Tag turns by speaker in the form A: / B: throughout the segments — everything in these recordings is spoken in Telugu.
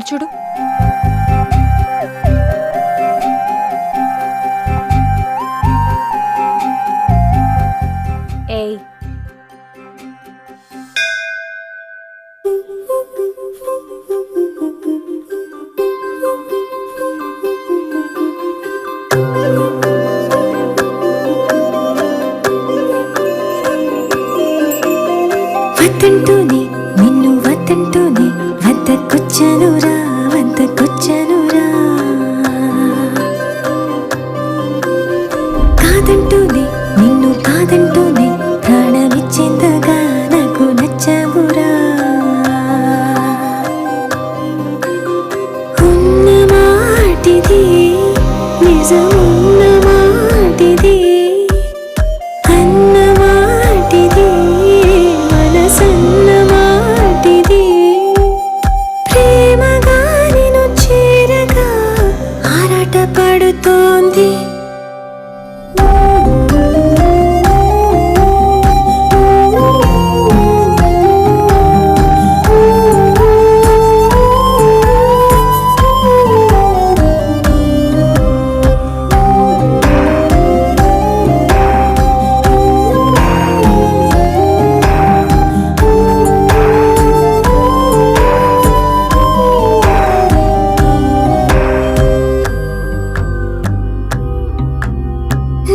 A: ఇప్పుడు చూడు. ఏయ్,
B: వద్దంటూనే నిన్ను వద్దంటూనే వద్దకొచ్చానురా వద్దకొచ్చానురా, కాదంటూనే నిన్ను కాదంటూనే ప్రాణమిచ్చేంతగా నాకు నచ్చావురా. ఉన్న మాటిది నిజమున్న మాటిది, అన్న మాటిది మనసన్న మాటిది, ప్రేమగా నిన్ను చేరగా ఆరాట పడుతోంది.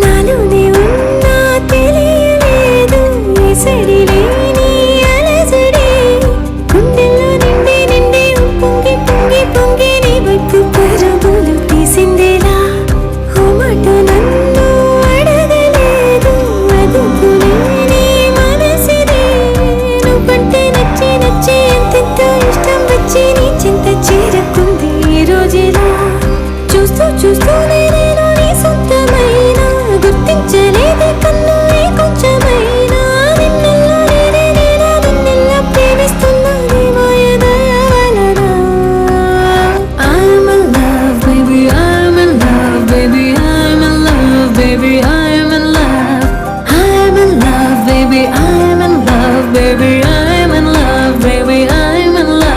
B: నాలోనే ఉన్నా తెలియలేదు ఎసడి లేని అలజడి, గుండెల్లో నిండి నిండి పొంగి పొంగి పొంగి నీ వైపు పరుగులు తీసిందేలా, ఓ మాట నన్ను అడగలేదు అదుపులేని మనసిది, నువ్వంటే నచ్చి నచ్చి ఎంతెంతో ఇష్టం వచ్చి నీ చింత చేరకుంది ఈ రోజులా. చూస్తూ చూస్తూనే నేను నీ సొంతమైనా గుర్తించలేదే కన్ను ఏ కొంచెమైనా, నిన్నెల్లా నేనే నేనా నిన్నెల్లా ప్రేమిస్తున్నా నీ మాయదయ వలన. I'm in love baby, I'm in love baby, I'm in love baby, I'm in love, I'm in love baby, I'm in love baby, I'm in love baby, I'm in love.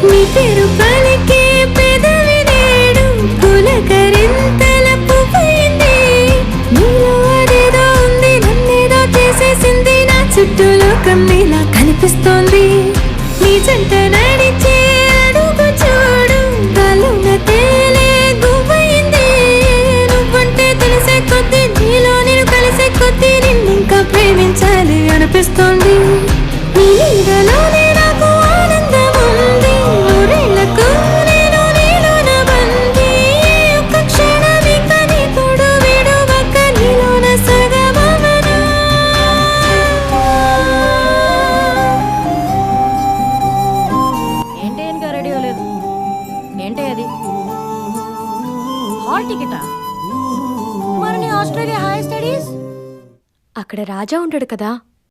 B: నీ పేరు పలికే పెదవి నేడు పులకరింతల పువ్వైంది, నీలో అదేదో ఉంది నన్నేదో చేసేసింది, నా చుట్టూ లోకం నీలా కనిపిస్తోంది, నీ జంట నడిచే అడుగు చూడు గాలున తేలే గువ్వైంది, నువ్వంటే తెలిసే కొద్దీ నీలో నేను కలిసే కొద్దీ నిన్నింకా ప్రేమించాలి అనిపిస్తోంది, నీ నీడలోనే నాకు ఆనందం ఉంది, ఊరేళ్లకు నేను నీలోన బందీ, ఒక్క క్షణం ఇక నీ తోడు విడువక నీలోన సగమవనా.
C: ఏంటి ఇంకా రెడీ అవ్వలేదు? ఏంటి అది హాల్ టికెటా? మరి నీ ఆస్ట్రేలియా హై స్టడీస్?
A: అక్కడ రాజా ఉంటాడు కదా,